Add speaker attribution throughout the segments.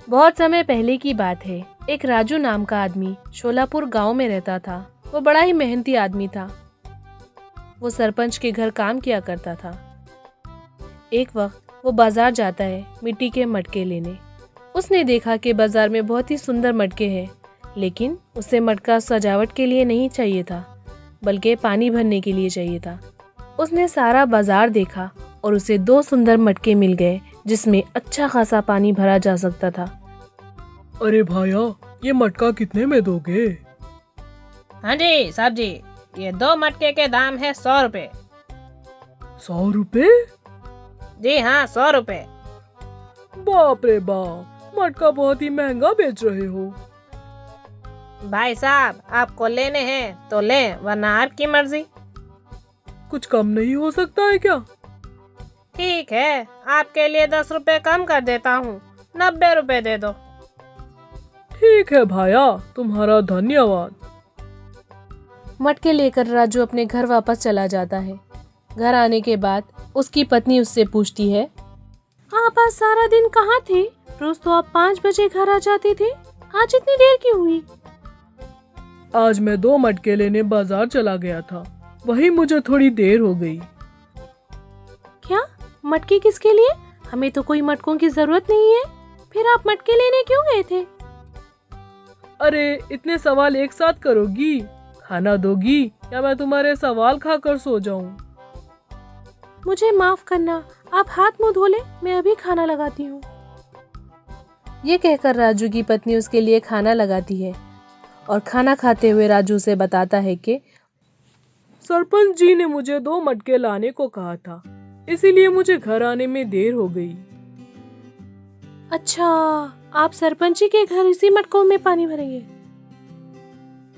Speaker 1: बहुत समय पहले की बात है। एक राजू नाम का आदमी शोलापुर गांव में रहता था। वो बड़ा ही मेहनती आदमी था। वो सरपंच के घर काम किया करता था। एक वक्त वो बाजार जाता है मिट्टी के मटके लेने। उसने देखा कि बाजार में बहुत ही सुंदर मटके हैं, लेकिन उसे मटका सजावट के लिए नहीं चाहिए था, बल्कि पानी भरने के लिए चाहिए था। उसने सारा बाजार देखा और उसे 2 सुंदर मटके मिल गए जिसमें अच्छा खासा पानी भरा जा सकता था।
Speaker 2: अरे भाया, ये मटका कितने में दोगे?
Speaker 3: हाँ जी साहब जी, ये 2 मटके के दाम है 100 रुपए।
Speaker 2: 100 रुपए?
Speaker 3: जी हाँ, 100 रुपए।
Speaker 2: बाप रे बाप, मटका बहुत ही महंगा बेच रहे हो।
Speaker 3: भाई साहब, आपको लेने हैं तो लें, वरना आपकी मर्जी।
Speaker 2: कुछ कम नहीं हो सकता है क्या?
Speaker 3: ठीक है, आपके लिए 10 रुपए कम कर देता हूँ, 90 रुपए दे दो।
Speaker 2: ठीक है भाया, तुम्हारा धन्यवाद।
Speaker 1: मटके लेकर राजू अपने घर वापस चला जाता है। घर आने के बाद उसकी पत्नी उससे पूछती है, आप आज सारा दिन कहाँ थे? रोज तो आप 5 बजे घर आ जाते थे, आज इतनी देर क्यों हुई?
Speaker 2: आज मैं 2 मटके लेने बाजार चला गया था, वही मुझे थोड़ी देर हो गई।
Speaker 1: क्या? मटके किसके लिए? हमें तो कोई मटकों की जरूरत नहीं है। फिर आप मटके लेने क्यों गए थे?
Speaker 2: अरे इतने सवाल एक साथ करोगी? खाना दोगी या मैं तुम्हारे सवाल खाकर सो जाऊं?
Speaker 1: मुझे माफ करना, आप हाथ मुंह धो ले, मैं अभी खाना लगाती हूँ। ये कहकर राजू की पत्नी उसके लिए खाना लगाती है और खाना खाते हुए राजू से बताता है कि
Speaker 2: सरपंच जी ने मुझे 2 मटके लाने को कहा था, इसीलिए मुझे घर आने में देर हो गई।
Speaker 1: अच्छा, आप सरपंच जी के घर इसी मटकों में पानी भरेंगे?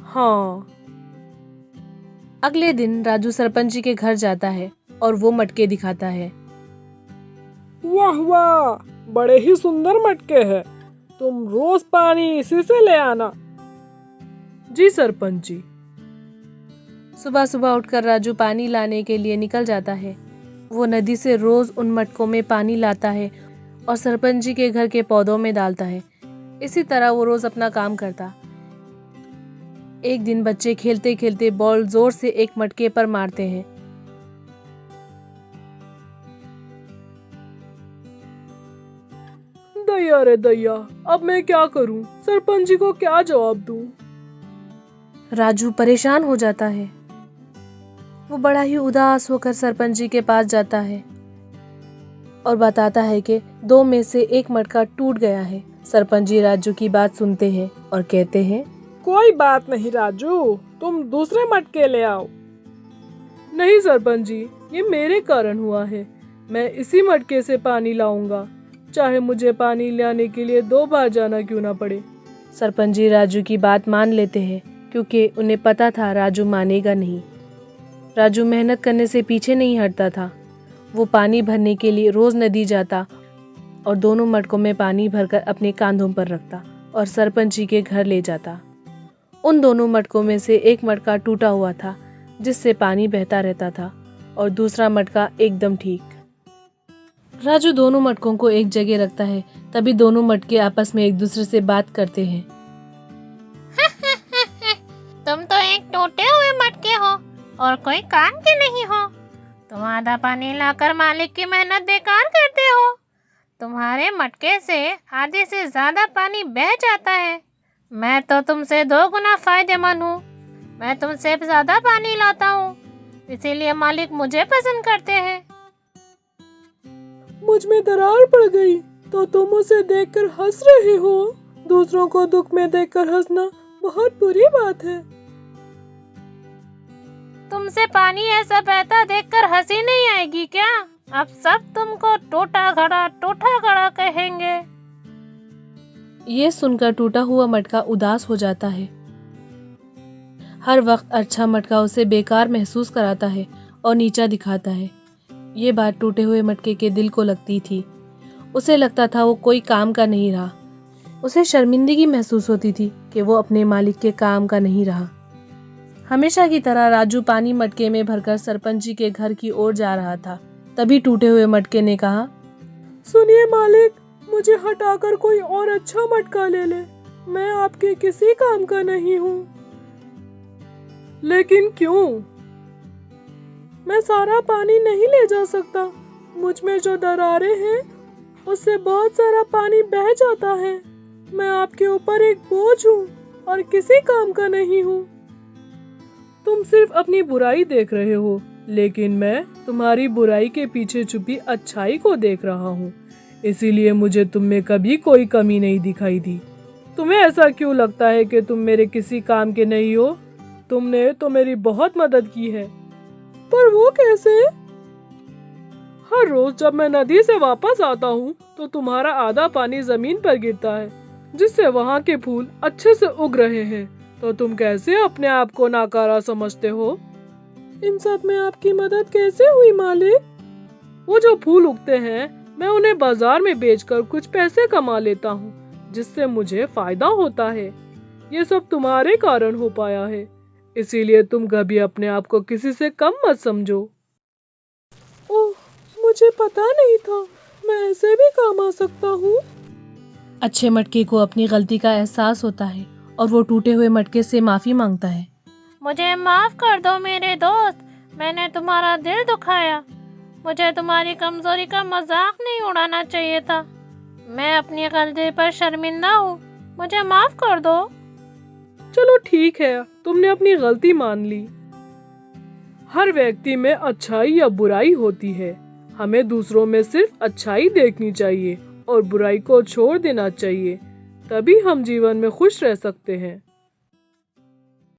Speaker 2: हाँ।
Speaker 1: अगले दिन राजू सरपंच जी के घर जाता है और वो मटके दिखाता है।
Speaker 2: वाह वाह, बड़े ही सुंदर मटके हैं। तुम रोज पानी इसी से ले आना। जी सरपंच जी।
Speaker 1: सुबह सुबह उठकर राजू पानी लाने के लिए निकल जाता है। वो नदी से रोज उन मटकों में पानी लाता है और सरपंच जी के घर के पौधों में डालता है। इसी तरह वो रोज अपना काम करता। एक दिन बच्चे खेलते खेलते बॉल जोर से एक मटके पर मारते हैं।
Speaker 2: दैया रे दैया, अब मैं क्या करूं? सरपंच जी को क्या जवाब दूं?
Speaker 1: राजू परेशान हो जाता है। वो बड़ा ही उदास होकर सरपंच जी के पास जाता है और बताता है कि 2 में से 1 मटका टूट गया है। सरपंच जी राजू की बात सुनते हैं और कहते हैं,
Speaker 2: कोई बात नहीं राजू, तुम दूसरे मटके ले आओ। नहीं सरपंच जी, ये मेरे कारण हुआ है। मैं इसी मटके से पानी लाऊंगा, चाहे मुझे पानी लाने के लिए 2 बार जाना क्यों ना पड़े।
Speaker 1: सरपंच जी राजू की बात मान लेते हैं, क्योंकि उन्हें पता था राजू मानेगा नहीं। राजू मेहनत करने से पीछे नहीं हटता था। वो पानी भरने के लिए रोज नदी जाता और दोनों मटकों में पानी भरकर अपने कांधों पर रखता और सरपंच जी के घर ले जाता। उन दोनों मटकों में से 1 मटका टूटा हुआ था, जिससे पानी बहता रहता था, और दूसरा मटका एकदम ठीक। राजू दोनों मटकों को एक जगह रखता है। तभी दोनों मटके आपस में एक दूसरे से बात करते हैं।
Speaker 3: तुम तो एक टूटे हुए मटके हो और कोई काम के नहीं हो। तुम आधा पानी लाकर मालिक की मेहनत बेकार करते हो। तुम्हारे मटके से आधे से ज्यादा पानी बह जाता है। मैं तो तुमसे 2 गुना फायदेमंद हूँ। मैं तुमसे ज्यादा पानी लाता हूँ, इसीलिए मालिक मुझे पसंद करते हैं।
Speaker 2: मुझ में दरार पड़ गई तो तुम उसे देखकर हंस रहे हो। दूसरों को दुख में देखकर हंसना बहुत बुरी बात है।
Speaker 3: तुमसे पानी ऐसा बहता देखकर हंसी नहीं आएगी क्या? अब सब तुमको टोटा घड़ा कहेंगे।
Speaker 1: ये सुनकर टूटा हुआ मटका उदास हो जाता है। हर वक्त अच्छा मटका उसे बेकार महसूस कराता है और नीचा दिखाता है। ये बात टूटे हुए मटके के दिल को लगती थी। उसे लगता था वो कोई काम का नहीं रहा। उसे शर्मिंदगी महसूस होती थी कि वो अपने मालिक के काम का नहीं रहा। हमेशा की तरह राजू पानी मटके में भरकर सरपंच जी के घर की ओर जा रहा था। तभी टूटे हुए मटके ने कहा,
Speaker 2: सुनिए मालिक, मुझे हटाकर कोई और अच्छा मटका ले ले। मैं आपके किसी काम का नहीं हूँ। लेकिन क्यों? मैं सारा पानी नहीं ले जा सकता। मुझ में जो दरारें हैं उससे बहुत सारा पानी बह जाता है। मैं आपके ऊपर एक बोझ हूँ और किसी काम का नहीं हूँ। तुम सिर्फ अपनी बुराई देख रहे हो, लेकिन मैं तुम्हारी बुराई के पीछे छुपी अच्छाई को देख रहा हूँ। इसीलिए मुझे तुम में कभी कोई कमी नहीं दिखाई दी। तुम्हें ऐसा क्यों लगता है कि तुम मेरे किसी काम के नहीं हो? तुमने तो मेरी बहुत मदद की है। पर वो कैसे? हर रोज जब मैं नदी से वापस आता हूँ तो तुम्हारा आधा पानी जमीन पर गिरता है, जिससे वहाँ के फूल अच्छे से उग रहे हैं। तो तुम कैसे अपने आप को नाकारा समझते हो? इन सब में आपकी मदद कैसे हुई मालिक? वो जो फूल उगते हैं मैं उन्हें बाजार में बेचकर कुछ पैसे कमा लेता हूँ, जिससे मुझे फायदा होता है। ये सब तुम्हारे कारण हो पाया है, इसीलिए तुम कभी अपने आप को किसी से कम मत समझो। ओह, मुझे पता नहीं था मैं ऐसे भी काम आ सकता हूँ।
Speaker 1: अच्छे मटके को अपनी गलती का एहसास होता है और वो टूटे हुए मटके से माफी मांगता है।
Speaker 3: मुझे माफ कर दो मेरे दोस्त, मैंने तुम्हारा दिल दुखाया। मुझे तुम्हारी कमजोरी का मजाक नहीं उड़ाना चाहिए था। मैं अपनी गलती पर शर्मिंदा हूँ, मुझे माफ कर दो।
Speaker 2: चलो ठीक है, तुमने अपनी गलती मान ली। हर व्यक्ति में अच्छाई या बुराई होती है। हमें दूसरों में सिर्फ अच्छाई देखनी चाहिए और बुराई को छोड़ देना चाहिए। तभी हम जीवन में खुश रह सकते हैं।